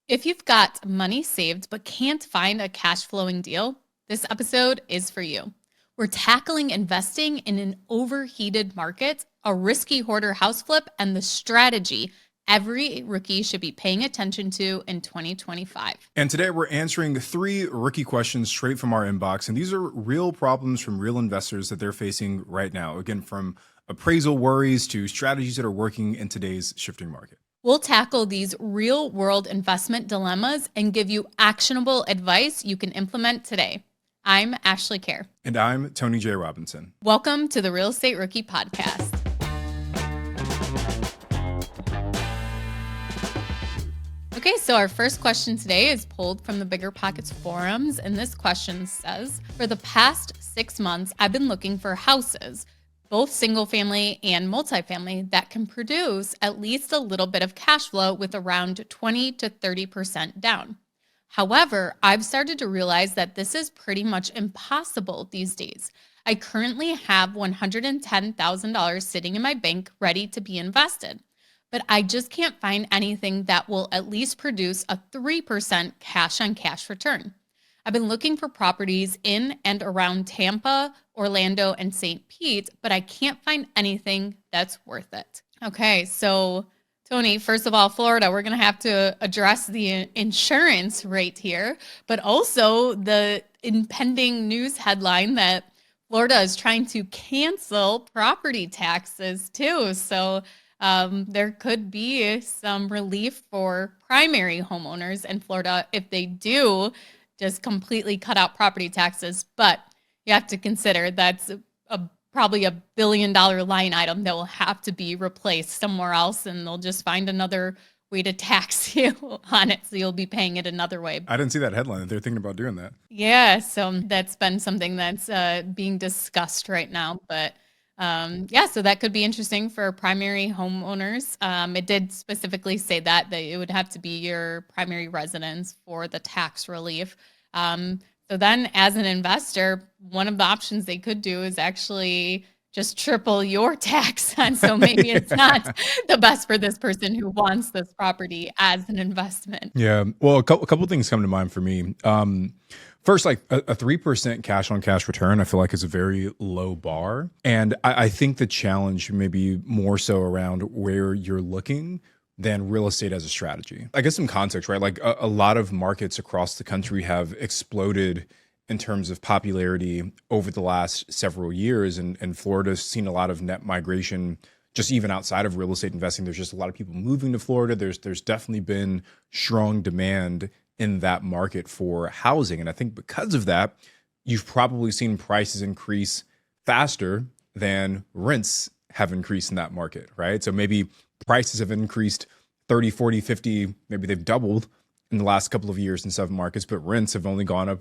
If you've got money saved but can't find a cash flowing deal, this episode is for you. We're tackling investing in an overheated market, a risky hoarder house flip, and the strategy every rookie should be paying attention to in 2025. And today we're answering 3 rookie questions straight from our inbox. And these are real problems from real investors that they're facing right now. Again, from appraisal worries to strategies that are working in today's shifting market. We'll tackle these real world investment dilemmas and give you actionable advice you can implement today. I'm Ashley Kerr. And I'm Tony J. Robinson. Welcome to the Real Estate Rookie Podcast. Okay, so our first question today is pulled from the BiggerPockets Forums, and this question says, for the past 6 months, I've been looking for houses, both single family and multifamily, that can produce at least a little bit of cash flow with around 20 to 30% down. However, I've started to realize that this is pretty much impossible these days. I currently have $110,000 sitting in my bank ready to be invested, but I just can't find anything that will at least produce a 3% cash on cash return. I've been looking for properties in and around Tampa, Orlando, and St. Pete, but I can't find anything that's worth it. Okay, so Tony, first of all, Florida, we're going to have to address the insurance rate here, but also the impending news headline that Florida is trying to cancel property taxes too. So there could be some relief for primary homeowners in Florida if they do just completely cut out property taxes. But you have to consider that's probably $1 billion line item that will have to be replaced somewhere else, and they'll just find another way to tax you on it, so you'll be paying it another way. I didn't see that headline that they're thinking about doing that. Yeah, so that's been something that's being discussed right now. But so that could be interesting for primary homeowners. It did specifically say that it would have to be your primary residence for the tax relief. So then as an investor, one of the options they could do is actually just triple your tax. And so maybe it's not the best for this person who wants this property as an investment. Yeah. Well, a couple things come to mind for me. First, like a 3% cash on cash return, I feel like is a very low bar. And I think the challenge may be more so around where you're looking than real estate as a strategy. I guess some context, right? Like a lot of markets across the country have exploded in terms of popularity over the last several years. And Florida's seen a lot of net migration just even outside of real estate investing. There's just a lot of people moving to Florida. There's definitely been strong demand in that market for housing. And I think because of that, you've probably seen prices increase faster than rents have increased in that market, right? So maybe prices have increased 30, 40, 50, maybe they've doubled in the last couple of years in some markets, but rents have only gone up,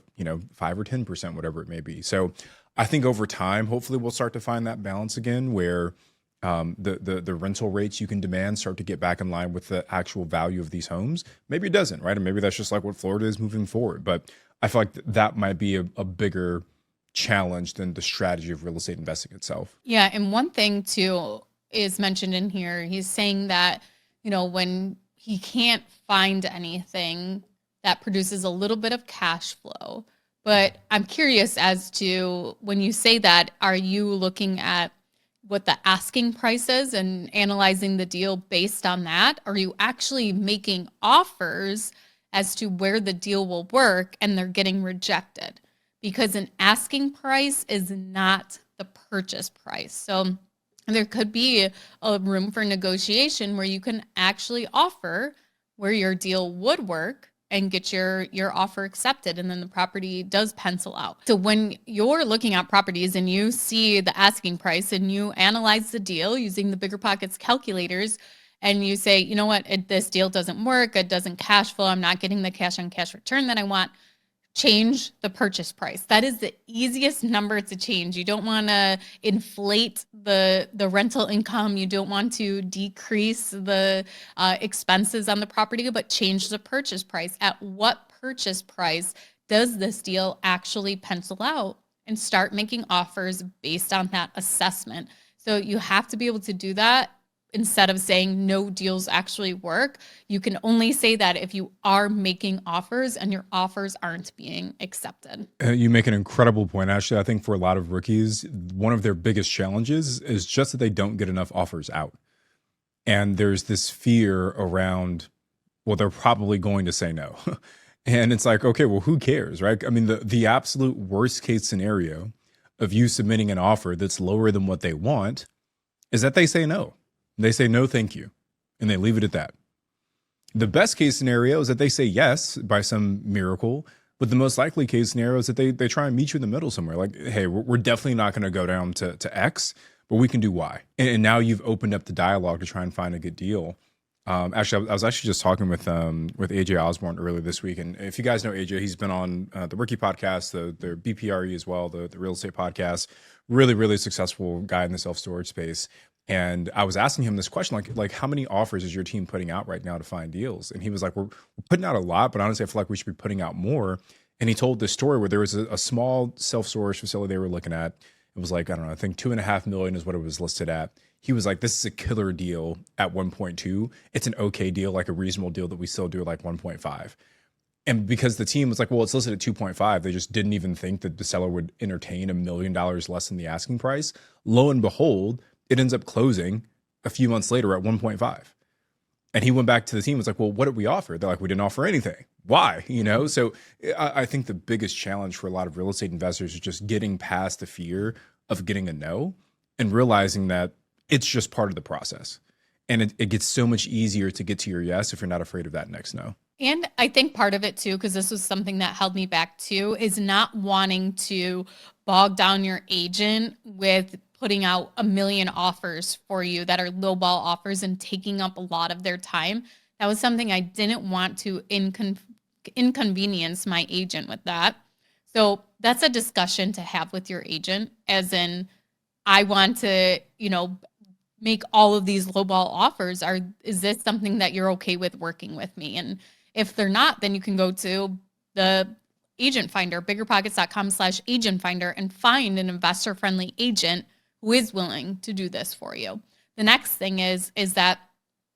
5 or 10%, whatever it may be. So I think over time, hopefully we'll start to find that balance again where the rental rates you can demand start to get back in line with the actual value of these homes. Maybe it doesn't, right? And maybe that's just like what Florida is moving forward. But I feel like that might be a bigger challenge than the strategy of real estate investing itself. Yeah. And one thing too is mentioned in here. He's saying that, when he can't find anything that produces a little bit of cash flow. But I'm curious as to when you say that, are you looking at what the asking price is and analyzing the deal based on that? Are you actually making offers as to where the deal will work and they're getting rejected? Because an asking price is not the purchase price. So there could be a room for negotiation where you can actually offer where your deal would work and get your offer accepted, and then the property does pencil out. So when you're looking at properties and you see the asking price and you analyze the deal using the BiggerPockets calculators, and you say, you know what, this deal doesn't work, it doesn't cash flow, I'm not getting the cash on cash return that I want, change the purchase price. That is the easiest number to change. You don't want to inflate the rental income. You don't want to decrease the expenses on the property, but change the purchase price. At what purchase price does this deal actually pencil out? And start making offers based on that assessment. So you have to be able to do that instead of saying no deals actually work, you can only say that if you are making offers and your offers aren't being accepted. You make an incredible point. Actually, I think for a lot of rookies, one of their biggest challenges is just that they don't get enough offers out. And there's this fear around, well, they're probably going to say no. And it's like, okay, well, who cares, right? I mean, the absolute worst case scenario of you submitting an offer that's lower than what they want is that they say no. They say no, thank you. And they leave it at that. The best case scenario is that they say yes by some miracle. But the most likely case scenario is that they try and meet you in the middle somewhere. Like, hey, we're definitely not going to go down to X, but we can do Y. And now you've opened up the dialogue to try and find a good deal. Actually, I was actually just talking with AJ Osborne earlier this week. And if you guys know AJ, he's been on the Rookie podcast, the BPRE as well, the real estate podcast. Really, really successful guy in the self-storage space. And I was asking him this question, like how many offers is your team putting out right now to find deals? And he was like, we're putting out a lot, but honestly, I feel like we should be putting out more. And he told this story where there was a small self-storage facility they were looking at. It was like, I don't know, I think $2.5 million is what it was listed at. He was like, this is a killer deal at 1.2. It's an okay deal, like a reasonable deal that we still do at like 1.5. And because the team was like, well, it's listed at 2.5, they just didn't even think that the seller would entertain $1 million less than the asking price. Lo and behold, it ends up closing a few months later at 1.5. And he went back to the team and was like, well, what did we offer? They're like, we didn't offer anything. Why? So I think the biggest challenge for a lot of real estate investors is just getting past the fear of getting a no and realizing that it's just part of the process. And it gets so much easier to get to your yes if you're not afraid of that next no. And I think part of it too, because this was something that held me back too, is not wanting to bog down your agent with putting out 1 million offers for you that are lowball offers and taking up a lot of their time. That was something I didn't want to inconvenience my agent with that. So that's a discussion to have with your agent, as in, I want to, make all of these lowball offers. Is this something that you're okay with working with me? And if they're not, then you can go to the agent finder, biggerpockets.com/agent finder, and find an investor friendly agent who is willing to do this for you. The next thing is that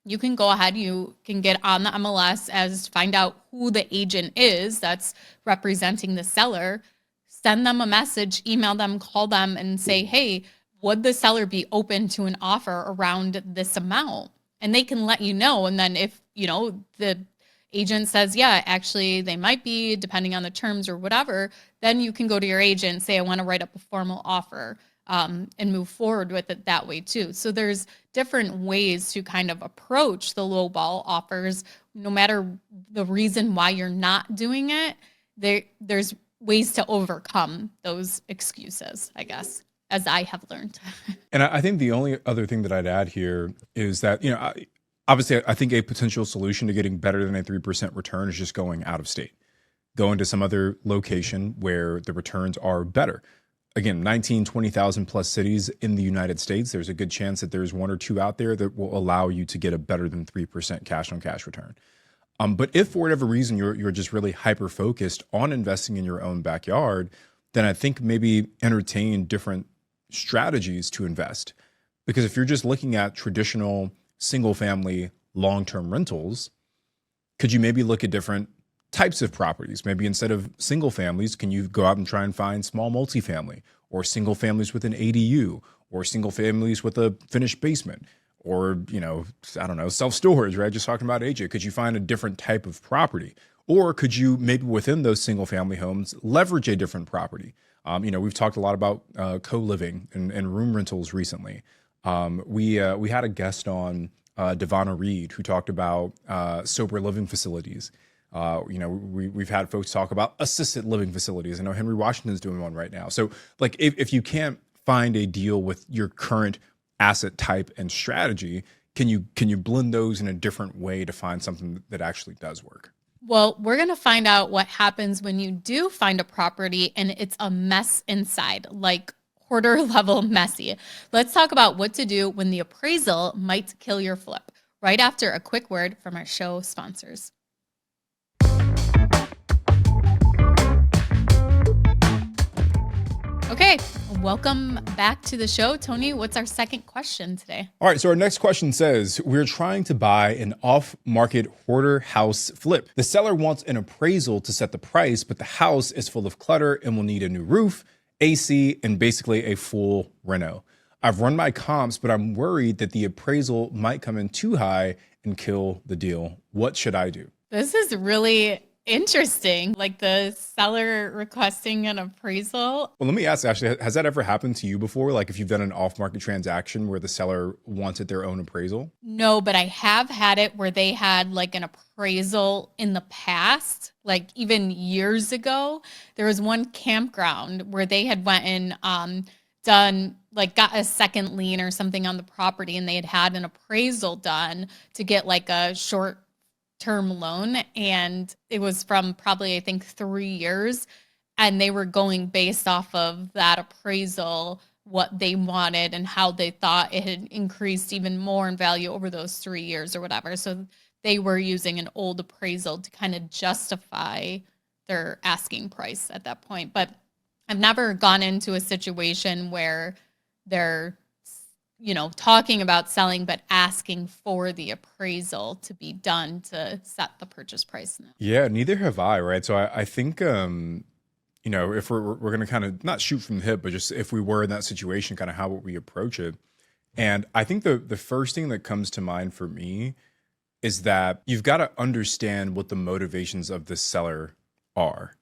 you can go ahead, you can get on the MLS as find out who the agent is that's representing the seller, send them a message, email them, call them and say, hey, would the seller be open to an offer around this amount? And they can let you know. And then if, the agent says, yeah, actually they might be, depending on the terms or whatever, then you can go to your agent and say, I want to write up a formal offer. And move forward with it that way too. So there's different ways to kind of approach the lowball offers, no matter the reason why you're not doing it. There's ways to overcome those excuses, I guess, as I have learned. And I think the only other thing that I'd add here is that, obviously I think a potential solution to getting better than a 3% return is just going out of state, going to some other location where the returns are better. Again, 19, 20,000 plus cities in the United States, there's a good chance that there's one or two out there that will allow you to get a better than 3% cash on cash return. But if for whatever reason you're just really hyper focused on investing in your own backyard, then I think maybe entertain different strategies to invest. Because if you're just looking at traditional single family long-term rentals, could you maybe look at different types of properties? Maybe instead of single families, can you go out and try and find small multifamily, or single families with an ADU, or single families with a finished basement, or, I don't know, self-storage, right? Just talking about AJ. Could you find a different type of property? Or could you maybe within those single family homes leverage a different property? We've talked a lot about co-living and room rentals recently. We had a guest on, Devonna Reed, who talked about sober living facilities. We've had folks talk about assisted living facilities. I know Henry Washington's doing one right now. So like if you can't find a deal with your current asset type and strategy, can you blend those in a different way to find something that actually does work? Well, we're going to find out what happens when you do find a property and it's a mess inside, like hoarder level messy. Let's talk about what to do when the appraisal might kill your flip, right after a quick word from our show sponsors. Okay, welcome back to the show. Tony, what's our second question today? All right, so our next question says, we're trying to buy an off-market hoarder house flip. The seller wants an appraisal to set the price, but the house is full of clutter and will need a new roof, AC, and basically a full reno. I've run my comps, but I'm worried that the appraisal might come in too high and kill the deal. What should I do? This is really interesting. Like the seller requesting an appraisal. Well, let me ask, Ashley, has that ever happened to you before? Like if you've done an off-market transaction where the seller wanted their own appraisal? No, but I have had it where they had like an appraisal in the past, like even years ago. There was one campground where they had went and done like got a second lien or something on the property, and they had an appraisal done to get like a short term loan, and it was from probably I think 3 years, and they were going based off of that appraisal what they wanted and how they thought it had increased even more in value over those 3 years or whatever. So they were using an old appraisal to kind of justify their asking price at that point. But I've never gone into a situation where they're talking about selling, but asking for the appraisal to be done to set the purchase price now. Yeah, neither have I, right? So I think, if we're going to kind of not shoot from the hip, but just if we were in that situation, kind of how would we approach it? And I think the first thing that comes to mind for me is that you've got to understand what the motivations of the seller are.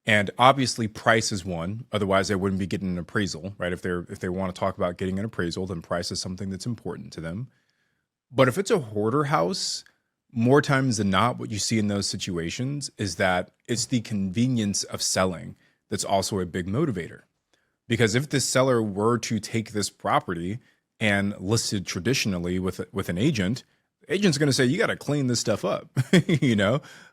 And obviously price is one, otherwise they wouldn't be getting an appraisal, right? If they want to talk about getting an appraisal, then price is something that's important to them. But if it's a hoarder house, more times than not, what you see in those situations is that it's the convenience of selling that's also a big motivator. Because if this seller were to take this property and list it traditionally with an agent, the agent's going to say, you got to clean this stuff up,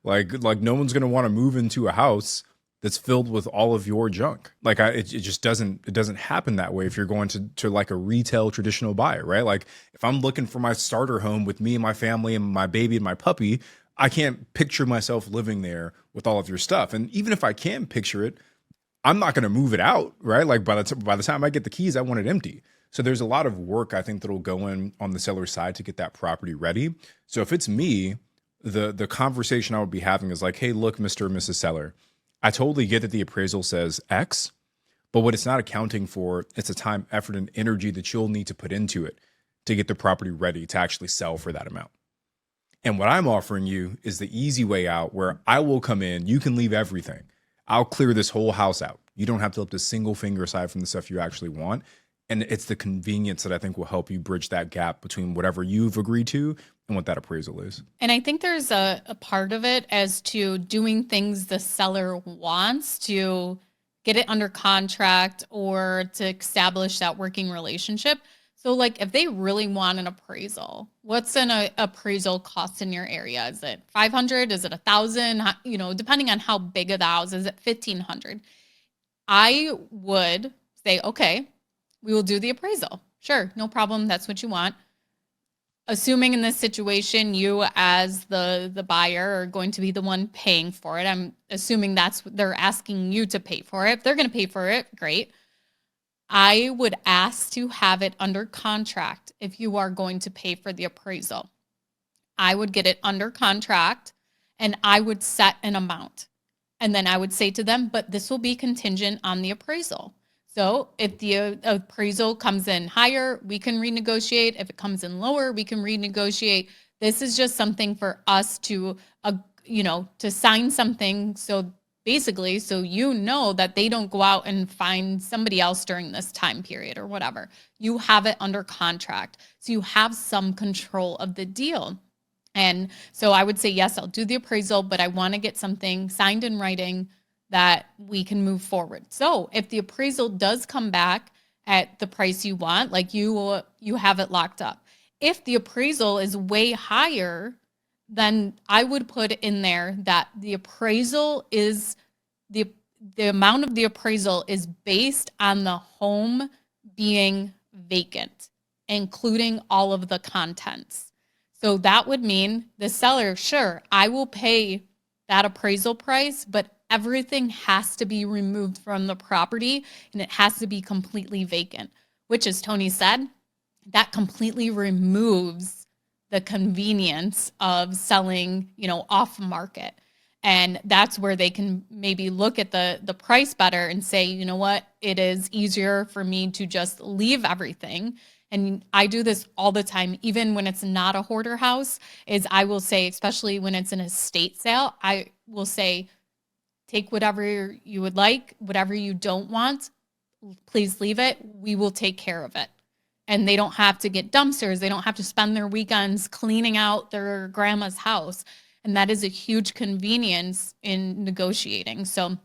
like no one's going to want to move into a house that's filled with all of your junk. Like it just doesn't happen that way if you're going to like a retail traditional buyer, right? Like if I'm looking for my starter home with me and my family and my baby and my puppy, I can't picture myself living there with all of your stuff. And even if I can picture it, I'm not going to move it out, right? Like by the time I get the keys, I want it empty. So there's a lot of work I think that'll go in on the seller's side to get that property ready. So if it's me, the conversation I would be having is like, hey, look, Mr. and Mrs. Seller, I totally get that the appraisal says X, but what it's not accounting for, it's the time, effort, and energy that you'll need to put into it to get the property ready to actually sell for that amount. And what I'm offering you is the easy way out where I will come in, you can leave everything. I'll clear this whole house out. You don't have to lift a single finger aside from the stuff you actually want. And it's the convenience that I think will help you bridge that gap between whatever you've agreed to and what that appraisal is. And I think there's a part of it as to doing things the seller wants to get it under contract or to establish that working relationship. So like if they really want an appraisal, what's an appraisal cost in your area? Is it 500? Is it 1,000? Depending on how big of the house, is it 1,500? I would say, okay, we will do the appraisal. Sure, no problem. That's what you want. Assuming in this situation, you as the buyer are going to be the one paying for it. I'm assuming that's what they're asking you to pay for it. If they're going to pay for it, great. I would ask to have it under contract if you are going to pay for the appraisal. I would get it under contract and I would set an amount. And then I would say to them, but this will be contingent on the appraisal. So if the appraisal comes in higher, we can renegotiate. If it comes in lower, we can renegotiate. This is just something for us to sign something. So basically, so that they don't go out and find somebody else during this time period or whatever. You have it under contract. So you have some control of the deal. And so I would say, yes, I'll do the appraisal, but I want to get something signed in writing that we can move forward. So if the appraisal does come back at the price you want, like you have it locked up. If the appraisal is way higher, then I would put in there that the appraisal is the amount of the appraisal is based on the home being vacant, including all of the contents. So that would mean the seller, sure, I will pay that appraisal price, but everything has to be removed from the property and it has to be completely vacant, which, as Tony said, that completely removes the convenience of selling, off market. And that's where they can maybe look at the price better and say, you know what, it is easier for me to just leave everything. And I do this all the time, even when it's not a hoarder house, is I will say, especially when it's an estate sale, I will say, take whatever you would like, whatever you don't want, please leave it. We will take care of it. And they don't have to get dumpsters. They don't have to spend their weekends cleaning out their grandma's house. And that is a huge convenience in negotiating. So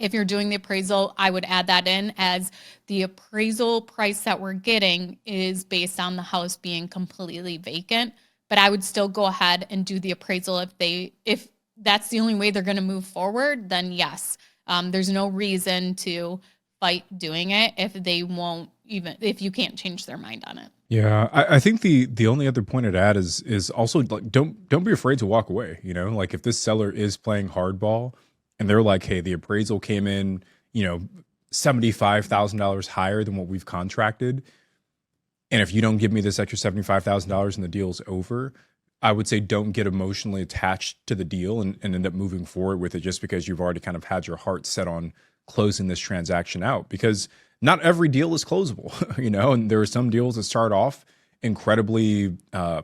if you're doing the appraisal, I would add that in, as the appraisal price that we're getting is based on the house being completely vacant. But I would still go ahead and do the appraisal if that's the only way they're going to move forward, then yes. There's no reason to fight doing it if you can't change their mind on it. Yeah, I think the only other point I'd add is also, like, don't be afraid to walk away. Like, if this seller is playing hardball and they're like, hey, the appraisal came in, $75,000 higher than what we've contracted, and if you don't give me this extra $75,000 and the deal's over, I would say don't get emotionally attached to the deal and end up moving forward with it just because you've already kind of had your heart set on closing this transaction out, because not every deal is closable, and there are some deals that start off incredibly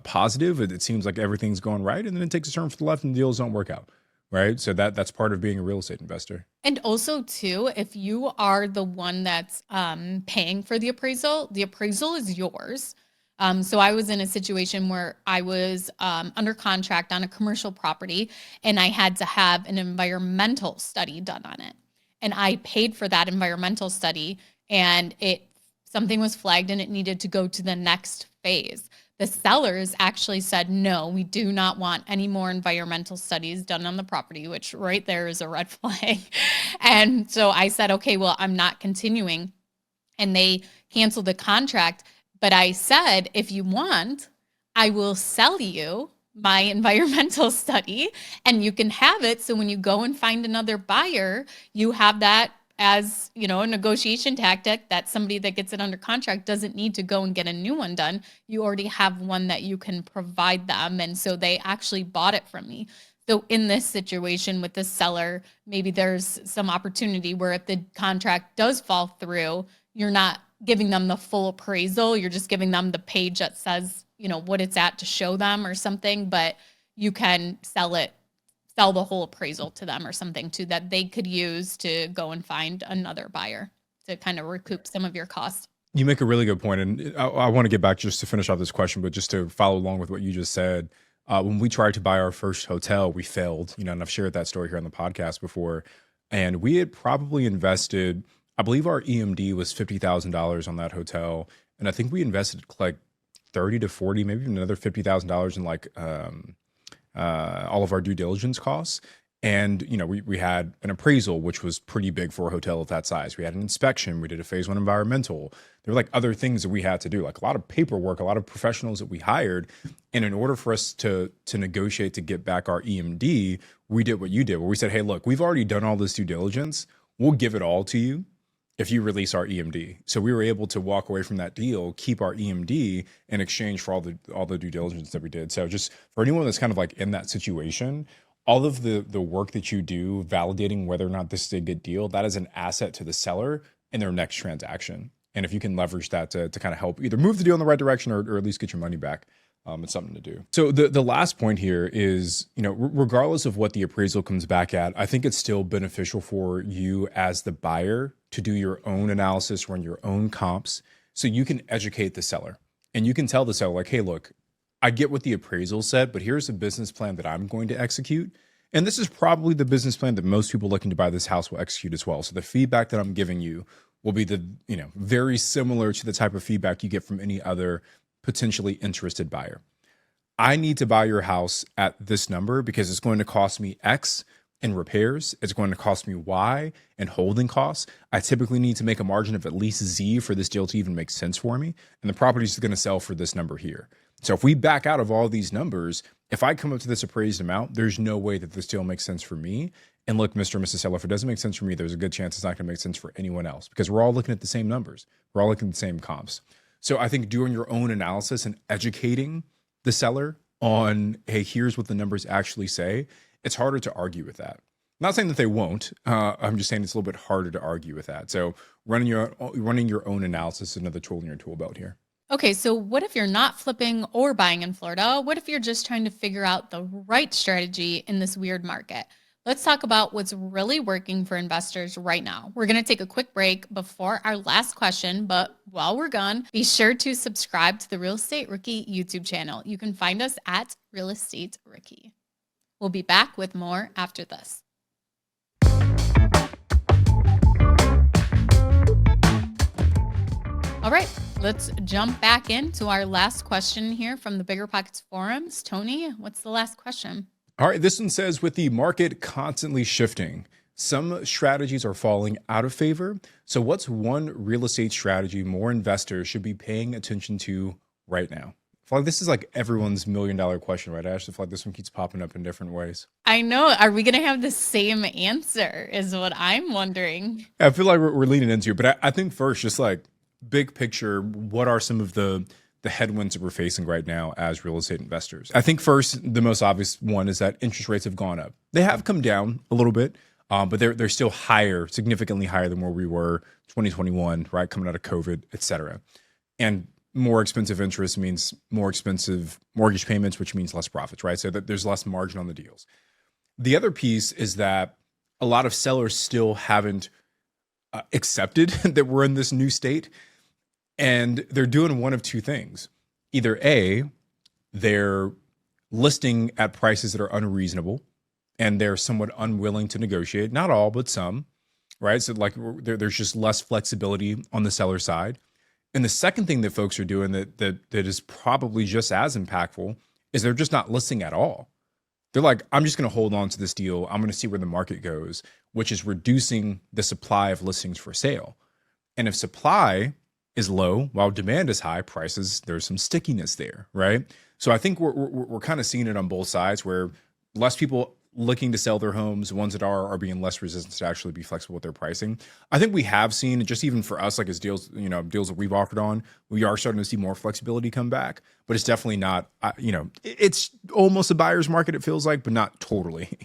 positive. It seems like everything's going right, and then it takes a turn for the left and the deals don't work out, right? So that's part of being a real estate investor. And also, too, if you are the one that's paying for the appraisal is yours. So I was in a situation where I was under contract on a commercial property, and I had to have an environmental study done on it. And I paid for that environmental study, and something was flagged and it needed to go to the next phase. The sellers actually said, no, we do not want any more environmental studies done on the property, which right there is a red flag. And so I said, okay, well, I'm not continuing. And they canceled the contract. But I said, if you want, I will sell you my environmental study and you can have it. So when you go and find another buyer, you have that as, a negotiation tactic, that somebody that gets it under contract doesn't need to go and get a new one done. You already have one that you can provide them. And so they actually bought it from me. So in this situation with the seller, maybe there's some opportunity where if the contract does fall through, you're not giving them the full appraisal. You're just giving them the page that says, what it's at to show them or something, but you can sell the whole appraisal to them or something too, that they could use to go and find another buyer to kind of recoup some of your costs. You make a really good point. And I want to get back just to finish off this question, but just to follow along with what you just said, when we tried to buy our first hotel, we failed, and I've shared that story here on the podcast before. And we had probably invested, I believe our EMD was $50,000 on that hotel. And I think we invested like 30 to 40, maybe even another $50,000 in like all of our due diligence costs. And, we had an appraisal, which was pretty big for a hotel of that size. We had an inspection. We did a phase 1 environmental. There were like other things that we had to do, like a lot of paperwork, a lot of professionals that we hired. And in order for us to negotiate to get back our EMD, we did what you did, where we said, hey, look, we've already done all this due diligence. We'll give it all to you if you release our EMD. So we were able to walk away from that deal, keep our EMD in exchange for all the due diligence that we did. So just for anyone that's kind of like in that situation, all of the work that you do validating whether or not this is a good deal, that is an asset to the seller in their next transaction. And if you can leverage that to kind of help either move the deal in the right direction or at least get your money back, it's something to do. So the last point here is, regardless of what the appraisal comes back at, I think it's still beneficial for you as the buyer to do your own analysis, run your own comps, so you can educate the seller. And you can tell the seller, like, hey, look, I get what the appraisal said, but here's a business plan that I'm going to execute. And this is probably the business plan that most people looking to buy this house will execute as well. So the feedback that I'm giving you will be very similar to the type of feedback you get from any other potentially interested buyer. I need to buy your house at this number because it's going to cost me X in repairs. It's going to cost me Y in holding costs. I typically need to make a margin of at least Z for this deal to even make sense for me. And the property is going to sell for this number here. So if we back out of all these numbers, if I come up to this appraised amount, there's no way that this deal makes sense for me. And look, Mr. and Mrs. Seller, if it doesn't make sense for me, there's a good chance it's not going to make sense for anyone else because we're all looking at the same numbers. We're all looking at the same comps. So I think doing your own analysis and educating the seller on, hey, here's what the numbers actually say, it's harder to argue with that. Not saying that they won't. I'm just saying it's a little bit harder to argue with that. So running your own analysis is another tool in your tool belt here. Okay, so what if you're not flipping or buying in Florida? What if you're just trying to figure out the right strategy in this weird market? Let's talk about what's really working for investors right now. We're going to take a quick break before our last question, but while we're gone, be sure to subscribe to the Real Estate Rookie YouTube channel. You can find us at Real Estate Rookie. We'll be back with more after this. All right, let's jump back into our last question here from the BiggerPockets Forums. Tony, what's the last question? All right, this one says, with the market constantly shifting, some strategies are falling out of favor. So what's one real estate strategy more investors should be paying attention to right now? I feel like this is like everyone's $1 million question, right? I actually feel like this one keeps popping up in different ways. I know. Are we going to have the same answer is what I'm wondering. I feel like we're leaning into it, but I think first, just like big picture, what are some of the headwinds that we're facing right now as real estate investors? I think first, the most obvious one is that interest rates have gone up. They have come down a little bit, but they're still higher, significantly higher than where we were 2021, right? Coming out of COVID, et cetera. And more expensive interest means more expensive mortgage payments, which means less profits, right? So that there's less margin on the deals. The other piece is that a lot of sellers still haven't accepted that we're in this new state. And they're doing one of two things. Either A, they're listing at prices that are unreasonable and they're somewhat unwilling to negotiate. Not all, but some, right? So like there's just less flexibility on the seller side. And the second thing that folks are doing that is probably just as impactful is they're just not listing at all. They're like, I'm just going to hold on to this deal. I'm going to see where the market goes, which is reducing the supply of listings for sale. And if supply is low while demand is high, prices, there's some stickiness there, right? So I think we're kind of seeing it on both sides where less people looking to sell their homes, ones that are being less resistant to actually be flexible with their pricing. I think we have seen, just even for us, like as deals, deals that we've offered on, we are starting to see more flexibility come back, but it's definitely not, it's almost a buyer's market, it feels like, but not totally,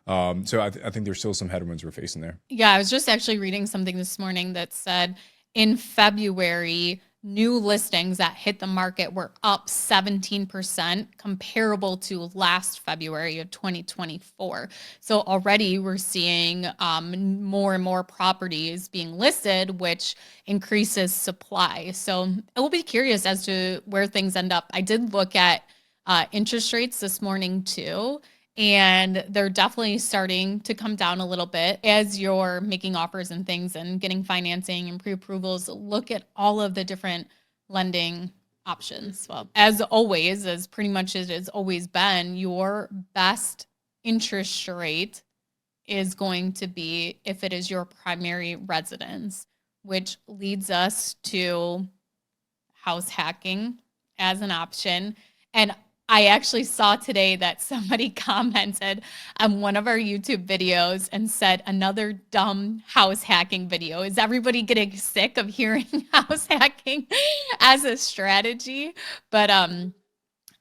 So I think there's still some headwinds we're facing there. Yeah, I was just actually reading something this morning that said in February, new listings that hit the market were up 17% comparable to last February of 2024. So already we're seeing more and more properties being listed, which increases supply. So I will be curious as to where things end up. I did look at interest rates this morning too. And they're definitely starting to come down a little bit as you're making offers and things and getting financing and pre-approvals. Look at all of the different lending options. Well, as always, as pretty much it has always been, your best interest rate is going to be if it is your primary residence, which leads us to house hacking as an option. And I actually saw today that somebody commented on one of our YouTube videos and said, another dumb house hacking video. Is everybody getting sick of hearing house hacking as a strategy? But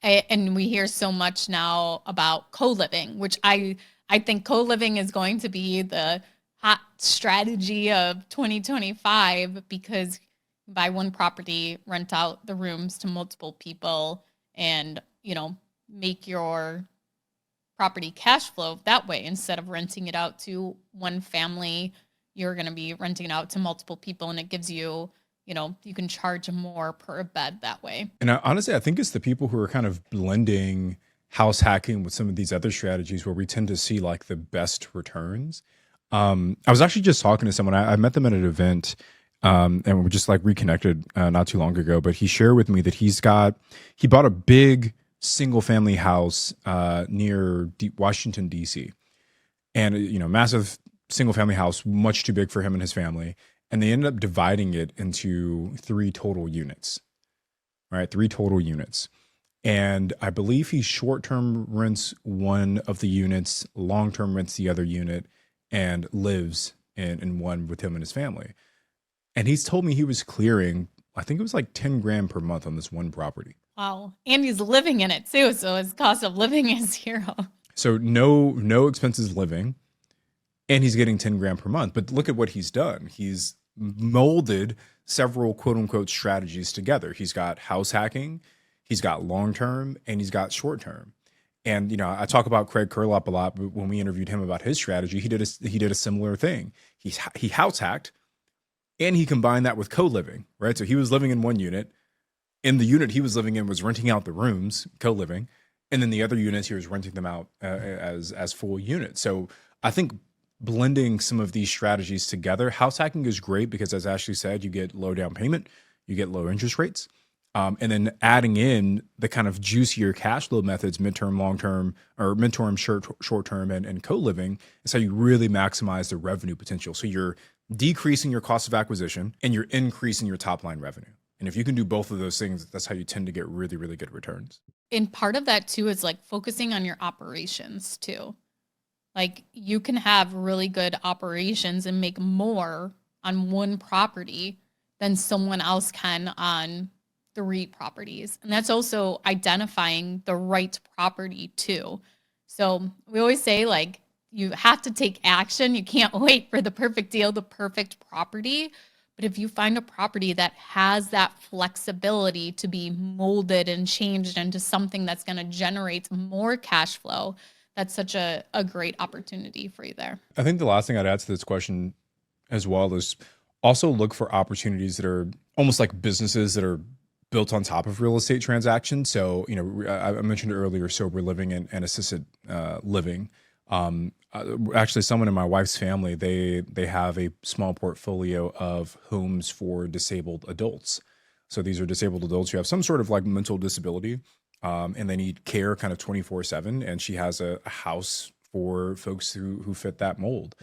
and we hear so much now about co-living, which I think co-living is going to be the hot strategy of 2025 because you buy one property, rent out the rooms to multiple people, and make your property cash flow that way. Instead of renting it out to one family, you're going to be renting it out to multiple people, and it gives you, you can charge more per bed that way. And honestly, I think it's the people who are kind of blending house hacking with some of these other strategies where we tend to see like the best returns. I was actually just talking to someone. I met them at an event, and we just like reconnected not too long ago, but he shared with me that he bought a big single family house near Washington, D.C. And, massive single family house, much too big for him and his family. And they ended up dividing it into 3 total units, right? 3 total units. And I believe he short-term rents one of the units, long-term rents the other unit, and lives in one with him and his family. And he's told me he was clearing, I think it was like 10 grand per month on this one property. Wow. And he's living in it too. So his cost of living is zero. So no expenses living, and he's getting 10 grand per month. But look at what he's done. He's molded several quote unquote strategies together. He's got house hacking, he's got long term, and he's got short term. And I talk about Craig Curlop a lot, but when we interviewed him about his strategy, he did a similar thing. He house hacked, and he combined that with co-living, right? So he was living in one unit. In the unit he was living in was renting out the rooms, co-living, and then the other units he was renting them out as full units. So I think blending some of these strategies together, house hacking is great because, as Ashley said, you get low down payment, you get low interest rates, and then adding in the kind of juicier cash flow methods, midterm, long term, or midterm, short term, and co-living is how you really maximize the revenue potential. So you're decreasing your cost of acquisition and you're increasing your top line revenue. And if you can do both of those things, that's how you tend to get really, really good returns. And part of that too is like focusing on your operations too. Like you can have really good operations and make more on one property than someone else can on 3 properties. And that's also identifying the right property too. So we always say like you have to take action. You can't wait for the perfect deal, the perfect property. But if you find a property that has that flexibility to be molded and changed into something that's going to generate more cash flow, that's such a great opportunity for you there. I think the last thing I'd add to this question as well is also look for opportunities that are almost like businesses that are built on top of real estate transactions. So, I mentioned earlier sober living and assisted living. Actually, someone in my wife's family, they have a small portfolio of homes for disabled adults. So these are disabled adults who have some sort of like mental disability, and they need care kind of 24/7. And she has a house for folks who fit that mold.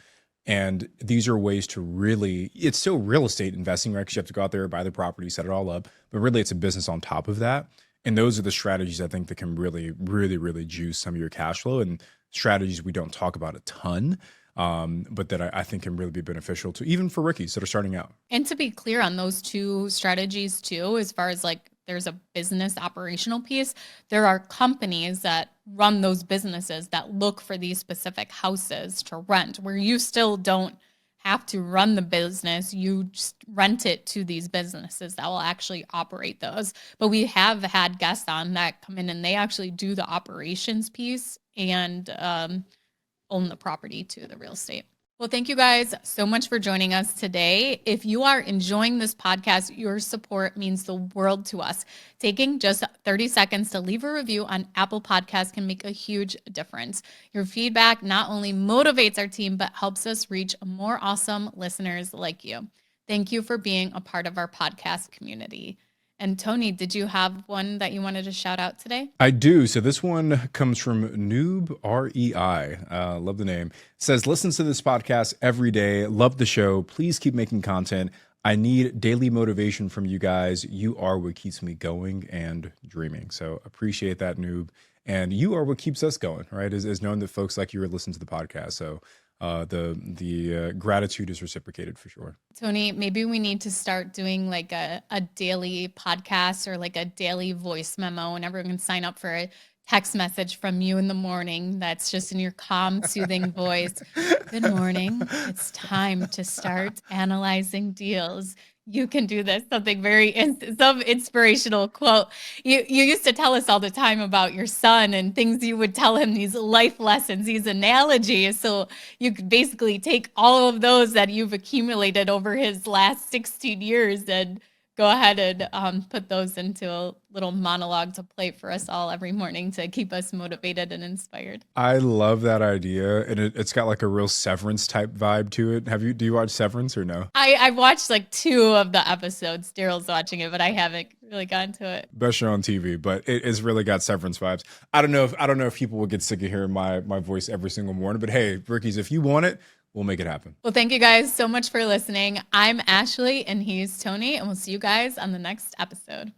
And these are ways to really, it's still real estate investing, right? Because you have to go out there, buy the property, set it all up. But really, it's a business on top of that. And those are the strategies I think that can really, really, really juice some of your cash flow, and strategies we don't talk about a ton, but that I think can really be beneficial to even for rookies that are starting out. And to be clear on those 2 strategies too, as far as like there's a business operational piece, there are companies that run those businesses that look for these specific houses to rent, where you still don't have to run the business. You just rent it to these businesses that will actually operate those. But we have had guests on that come in and they actually do the operations piece and own the property to the real estate. Well, thank you guys so much for joining us today. If you are enjoying this podcast, your support means the world to us. Taking just 30 seconds to leave a review on Apple Podcasts can make a huge difference. Your feedback not only motivates our team, but helps us reach more awesome listeners like you. Thank you for being a part of our podcast community. And Tony, did you have one that you wanted to shout out today? I do. So this one comes from Noob REI. Love the name. It says, listens to this podcast every day. Love the show. Please keep making content. I need daily motivation from you guys. You are what keeps me going and dreaming. So appreciate that, Noob. And you are what keeps us going, right? Is knowing that folks like you are listening to the podcast. So the gratitude is reciprocated for sure. Tony, maybe we need to start doing like a daily podcast or like a daily voice memo, and everyone can sign up for a text message from you in the morning that's just in your calm, soothing voice. Good morning. It's time to start analyzing deals. You can do this. Something very some inspirational quote. You used to tell us all the time about your son and things you would tell him, these life lessons, these analogies. So you could basically take all of those that you've accumulated over his last 16 years and go ahead and put those into a little monologue to play for us all every morning to keep us motivated and inspired. I love that idea, and it's got like a real Severance type vibe to it. Do you watch Severance or no? I've watched like 2 of the episodes. Daryl's watching it, but I haven't really gotten to it. Best show on TV, but it's really got Severance vibes. I don't know if people will get sick of hearing my voice every single morning, but hey, rookies, if you want it, we'll make it happen. Well, thank you guys so much for listening. I'm Ashley and he's Tony, and we'll see you guys on the next episode.